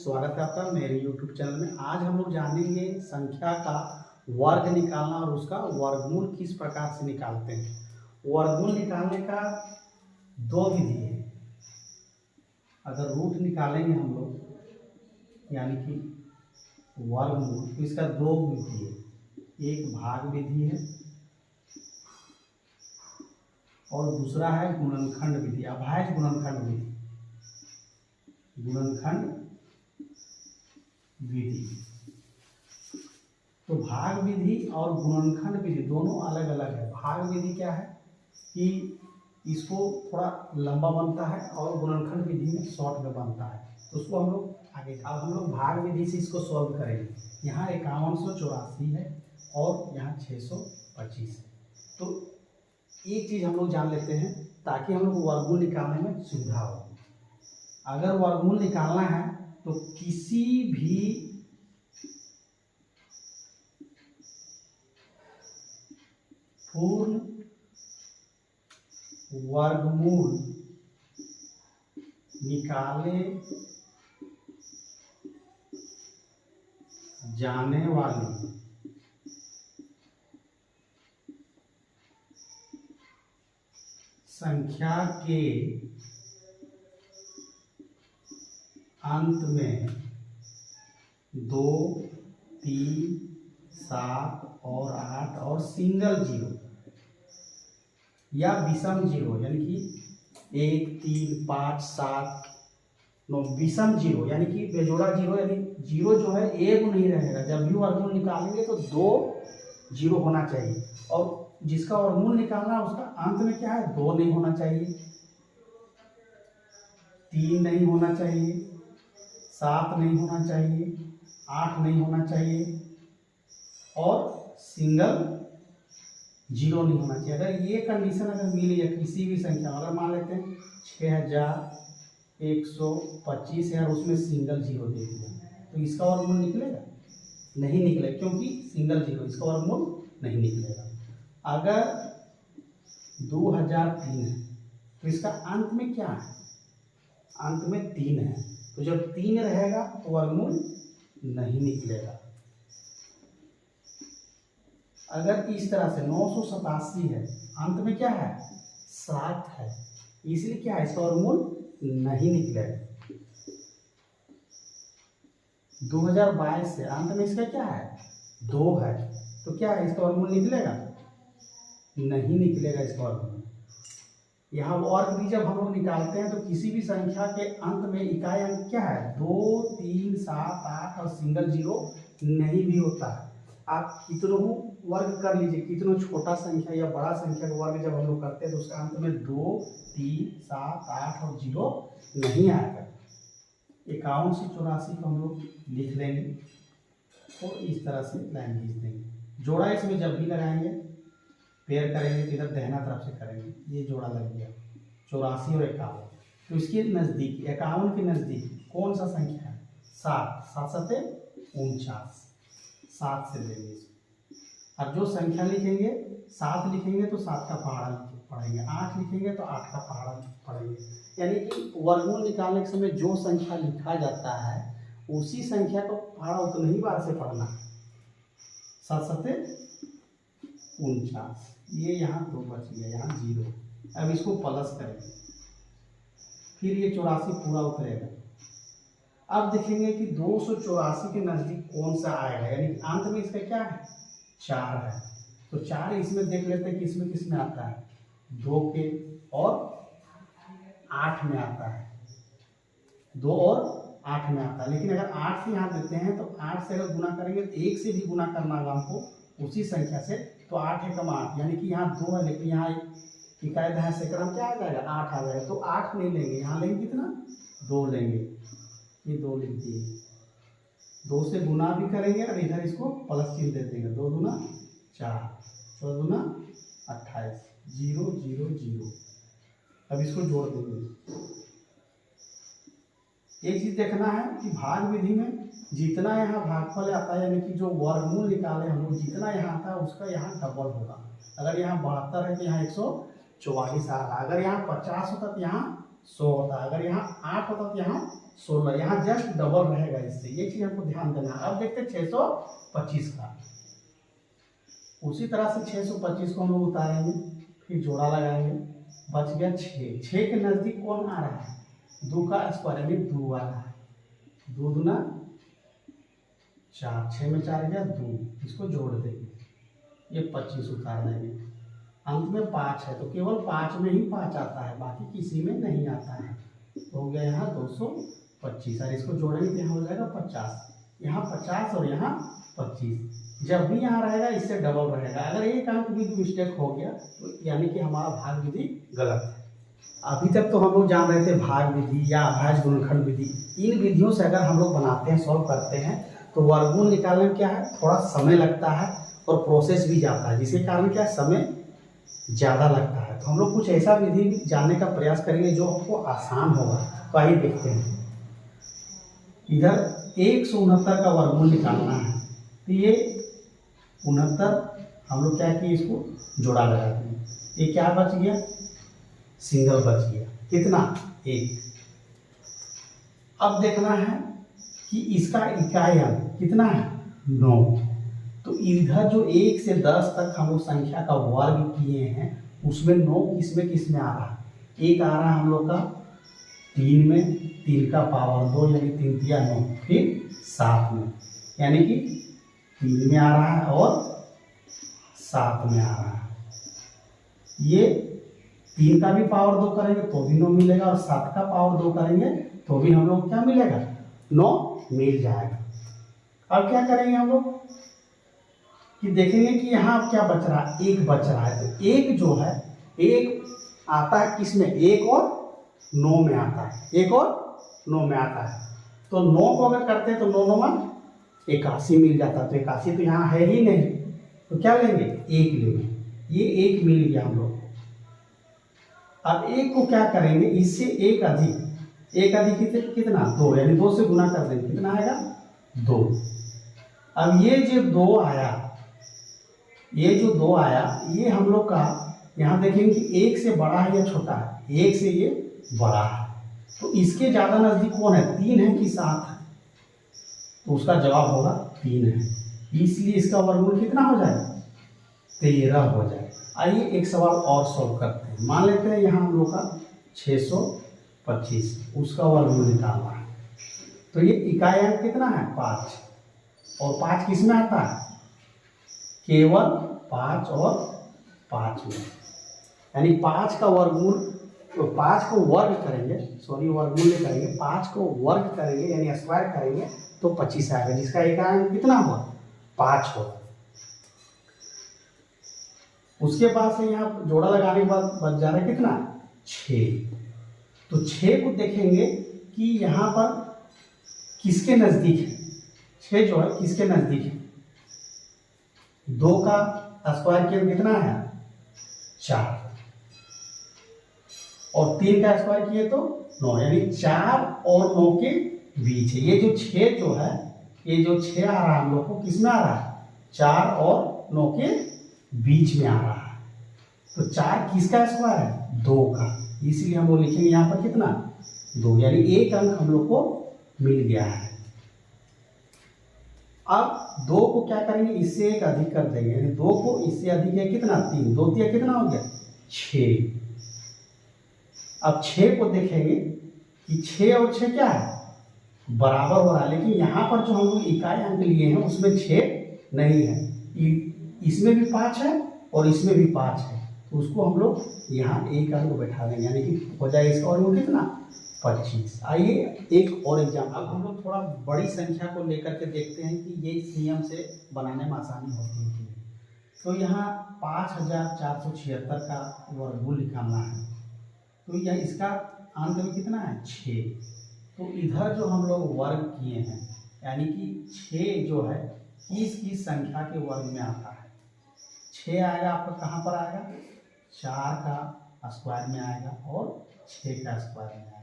स्वागत है आपका मेरे YouTube चैनल में। आज हम लोग जानेंगे संख्या का वर्ग निकालना और उसका वर्गमूल किस प्रकार से निकालते हैं। वर्गमूल निकालने का दो विधि है। अगर रूट निकालेंगे हम लोग यानी कि वर्गमूल, तो इसका दो विधि है। एक भाग विधि है और दूसरा है गुणनखंड विधि, अभाज्य गुणनखंड विधि। गुणनखंड विधि तो भाग विधि और गुणनखंड विधि दोनों अलग अलग है। भाग विधि क्या है कि इसको थोड़ा लंबा बनता है और गुणनखंड विधि में शॉर्ट में बनता है, तो उसको हम लोग आगे अब हम लोग भाग विधि से इसको सॉल्व करेंगे। यहाँ 5184 है और यहाँ 625 है। तो एक चीज़ हम लोग जान लेते हैं ताकि हम लोग वर्गमूल निकालने में सुविधा हो। अगर वर्गमूल निकालना है तो किसी भी पूर्ण वर्गमूल निकाले जाने वाली संख्या के अंत में 2, 3, 7 और 8 और सिंगल जीरो या विषम जीरो यानी कि 1, 3, 5, 7, 9 विषम जीरो यानी कि बेजोड़ा जीरो, यानी जीरो जो है एक नहीं रहेगा। जब भी वर्गमूल निकालेंगे तो 2 जीरो होना चाहिए और जिसका वर्गमूल निकालना है उसका अंत में क्या है, 2 नहीं होना चाहिए, 3 नहीं होना चाहिए, 7 नहीं होना चाहिए, 8 नहीं होना चाहिए और सिंगल जीरो नहीं होना चाहिए। अगर ये कंडीशन अगर मिली है किसी भी संख्या, अगर मान लेते हैं 6125 है और उसमें सिंगल जीरो दे दिया, तो इसका वर्गमूल निकलेगा? नहीं निकलेगा, क्योंकि सिंगल जीरो, इसका वर्गमूल नहीं निकलेगा। अगर 2003 है तो इसका अंत में क्या है, अंत में 3 है, तो जब 3 रहेगा तो वर्गमूल नहीं निकलेगा। अगर इस तरह से 987 है, अंत में क्या है, 7 है, इसलिए क्या है, इसका वर्गमूल नहीं निकलेगा। 2022 से अंत में इसका क्या है, 2 है, तो क्या है, इसका वर्गमूल निकलेगा? नहीं निकलेगा इसका वर्गमूल। यहाँ वर्ग भी जब हम लोग निकालते हैं तो किसी भी संख्या के अंत में इकाई अंक क्या है, 2, 3, 7, 8 और सिंगल जीरो नहीं भी होता है। आप कितनों वर्ग कर लीजिए, कितनों छोटा संख्या या बड़ा संख्या का वर्ग जब हम लोग करते हैं तो उसका अंत में 2, 3, 7, 8 और 0 नहीं आएगा। 51 से 84 को हम लोग लिख लेंगे और इस तरह से लाइन खींच देंगे। जोड़ा इसमें जब भी लगाएंगे पेयर करेंगे तो इधर दाहिना तरफ से करेंगे, ये जोड़ा लग गया 84 और 51। तो इसके नज़दीक 51 के नज़दीक कौन सा संख्या है, 7, 7 सते 49, 7 से लेंगे इसको। अब जो संख्या लिखेंगे 7 लिखेंगे तो 7 का पहाड़ा पढ़ेंगे, 8 लिखेंगे तो 8 का पहाड़ा पढ़ेंगे। यानी कि वर्गमूल निकालने के समय जो संख्या लिखा जाता है उसी संख्या को पहाड़ा उतना ही बार से पढ़ना है। 7 सते 49, ये यहाँ 2 बच गया, यहाँ 0। अब इसको प्लस करेंगे, फिर ये 84 पूरा उतरेगा। अब देखेंगे कि 284 के नज़दीक कौन सा आएगा, यानी कि अंत में इसका क्या है, 4 है, तो 4 इसमें देख लेते हैं कि इसमें किस में आता है, 2 के और 8 में आता है, 2 और 8 में आता है। लेकिन अगर 8 से यहाँ देते हैं तो 8 से अगर गुना करेंगे तो 1 से भी गुना करना होगा हमको उसी संख्या से, तो 8 है कम 8, यानी कि यहाँ 2 है लेकिन यहाँ इकाई दहाई सैकड़ा क्या आ जाएगा, 8 आ जाएगा। तो 8 नहीं लेंगे, यहाँ लेंगे कितना, 2 लेंगे, ये 2 लिख दिए। 2 से गुना भी करेंगे और इधर इसको प्लस चिन्ह दे देंगे, 2 दूना 4, 4 दूना 28, 0 0 0। अब इसको जोड़ देंगे। एक चीज देखना है कि भाग विधि में जितना यहाँ भागफल आता है, यानी कि जो वर्गमूल निकाले हम लोग, जितना यहाँ आता है उसका यहाँ डबल होगा। अगर यहाँ 72 है तो यहाँ 144 आ रहा है, अगर यहाँ 50 होता तो यहाँ 100 होता है, अगर यहाँ 8 होता तो यहाँ 16, यहाँ जस्ट डबल रहेगा इससे, ये चीज हमको ध्यान देना है। अब देखते 625 का, उसी तरह से 625 को हम लोग उतारेंगे, फिर जोड़ा लगाएंगे, बच गया 6। 6 के नजदीक कौन आ रहा है, 2 का स्क्वायर यानी 2 आ रहा है, 2 दूना 4, 6 में 4 गया 2, इसको जोड़ देंगे, ये 25 उतार देंगे, अंत में 5 है तो केवल 5 में ही 5 आता है, बाकी किसी में नहीं आता है। तो हो गया यहाँ 225, और इसको जोड़ेंगे तो यहाँ हो जाएगा 50, यहाँ 50 और यहाँ 25। जब भी यहाँ रहेगा इससे डबल रहेगा, अगर एक अंक भी मिस्टेक हो गया तो यानी कि हमारा भाग विधि गलत है। अभी तक तो हम लोग जान रहे थे भाग विधि या अभाज्य गुणनखंड विधि, इन विधियों से अगर हम लोग बनाते हैं, सॉल्व करते हैं, तो वर्गमूल निकालने में क्या है, थोड़ा समय लगता है और प्रोसेस भी जाता है, जिसके कारण क्या समय ज़्यादा लगता है। तो हम लोग कुछ ऐसा विधि जानने का प्रयास करेंगे जो आपको आसान होगा। तो आइए देखते हैं। इधर 169 का वर्गमूल निकालना है, तो ये 69 हम लोग क्या किए, इसको जोड़ा लगा दिए, ये क्या बच गया, सिंगल बच गया, कितना 1। अब देखना है कि इसका इकाई अंक कितना है 9। तो इधर जो 1 से 10 तक हम लोग संख्या का वर्ग किए हैं, उसमें 9 किस में आ रहा है, एक आ रहा है हम लोग का 3 में, 3 का पावर 2 यानी 3 तिया 9, फिर 7 में यानी कि 3 में आ रहा है और 7 में आ रहा है। ये 3 का भी पावर 2 करेंगे तो भी 9 मिलेगा, और 7 का पावर 2 करेंगे तो भी हम लोग क्या मिलेगा, 9 मिल जाएगा। अब क्या करेंगे हम लोग कि देखेंगे कि यहाँ अब क्या बच रहा है, 1 बच रहा है। तो 1 जो है, 1 आता है किसमें, 1 और 9 में आता है, 1 और 9 में आता है। तो 9 को अगर करते हैं तो 9 9 81 मिल जाता है। तो 81 तो यहाँ है ही नहीं, तो क्या लेंगे, 1 लेंगे, ये 1 मिल गया हम लोग। अब 1 को क्या करेंगे, इससे 1 अधिक कितना 2, यानी 2 से गुना कर देंगे, कितना आएगा 2। अब ये जो 2 आया, ये हम लोग का यहाँ देखेंगे कि 1 से बड़ा है या छोटा है, 1 से ये बड़ा है। तो इसके ज्यादा नजदीक कौन है, 3 है कि 7 है, तो उसका जवाब होगा 3 है, इसलिए इसका वर्गमूल कितना हो जाएगा, 13 हो जाएगा। आइए एक सवाल और सॉल्व करते हैं। मान लेते हैं यहाँ हम लोग का 625, उसका वर्गमूल निकालना है। तो ये इकाई अंक कितना है 5, और 5 किस में आता है, केवल 5 और 5 में, यानी 5 का वर्गमूल, तो 5 को वर्ग करेंगे, वर्गमूल नहीं करेंगे, 5 को वर्ग करेंगे यानी स्क्वायर करेंगे तो 25 आएगा, जिसका इकाई अंक कितना हुआ 5 होगा। उसके बाद से यहाँ जोड़ा लगाने के बाद बच जा रहा है कितना 6। तो 6 को देखेंगे कि यहाँ पर किसके नजदीक है, 6 जो है किसके नजदीक है, 2 का स्क्वायर किया कितना है 4, और 3 का स्क्वायर किए तो 9, यानी 4 और 9 के बीच है। ये जो 6 जो है, ये जो 6 आ रहा है हम लोग को किस में आ रहा है, 4 और 9 के बीच में आ रहा है। तो 4 किसका स्क्वायर है 2 का, इसलिए हम लोग लिखेंगे यहाँ पर कितना 2, यानी एक अंक हम लोग को मिल गया है। अब 2 को क्या करेंगे, इससे 1 अधिक कर देंगे, यानी 2 को इससे अधिक है कितना 3, 2 तिया कितना हो गया 6। अब 6 को देखेंगे कि 6 और 6 क्या है बराबर हो रहा है, लेकिन यहाँ पर जो हम लोग इकाई अंक लिए हैं उसमें 6 नहीं है, इसमें भी 5 है और इसमें भी 5 है, तो उसको हम लोग यहाँ एक अंक बैठा देंगे, यानी कि हो जाए इसका और कितना 25। आइए एक और एग्जाम, अब हम लोग थोड़ा बड़ी संख्या को लेकर के देखते हैं कि ये इस नियम से बनाने में आसानी होती है। तो यहाँ 5476 का वर्गमूल निकालना है, तो यह इसका अंत में कितना है 6। तो इधर जो हम लोग वर्ग किए हैं, यानी कि 6 जो है किस संख्या के वर्ग में आता है, 6 आएगा आपका कहाँ पर आएगा, 4 का स्क्वायर में आएगा और 6 का स्क्वायर में आएगा।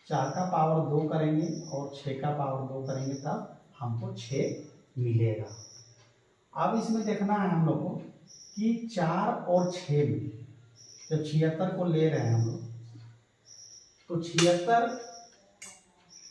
4 का पावर 2 करेंगे और 6 का पावर 2 करेंगे तब हमको 6 मिलेगा। अब इसमें देखना है हम लोग को कि 4 और 6 में जब 76 को ले रहे हैं हम लोग, तो 76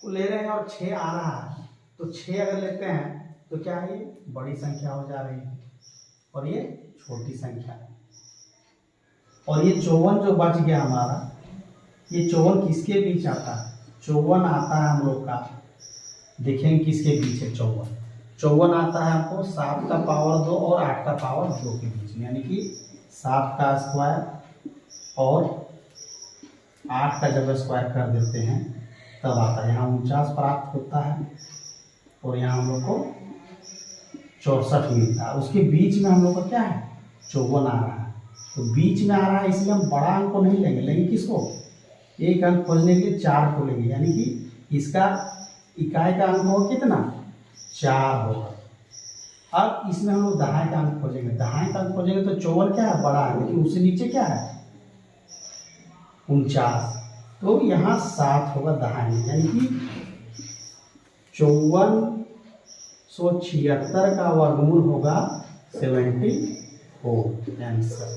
को ले रहे हैं और 6 आ रहा है, तो 6 अगर लेते हैं तो क्या है, ये बड़ी संख्या हो जा रही है और ये छोटी संख्या है। और ये 54 जो बच गया हमारा, ये 54 किसके बीच आता है? 54 आता है हम लोग का, देखेंगे किसके बीच है 54 आता है हमको 7 का पावर 2 और 8 का पावर 2 के बीच में, यानी कि 7 का स्क्वायर और 8 का जब स्क्वायर कर देते हैं तब आता है, यहाँ 49 प्राप्त होता है और यहाँ हम लोग को 64 मिलता है। उसके बीच में हम लोग का क्या है, 54 आ रहा है, तो बीच में आ रहा है इसलिए हम बड़ा अंक को नहीं लेंगे, लेंगे किसको, एक अंक खोजने के लिए 4 को लेंगे, यानी कि इसका इकाई का अंक होगा कितना, 4 होगा। अब इसमें हम लोग दहाई का अंक खोजेंगे, दहाई का अंक खोजेंगे तो 54 क्या है, बड़ा है, लेकिन उससे नीचे क्या है, 49, तो यहाँ 7 होगा दहाई, यानी कि 5476 का वर्गमूल होगा 74 आंसर।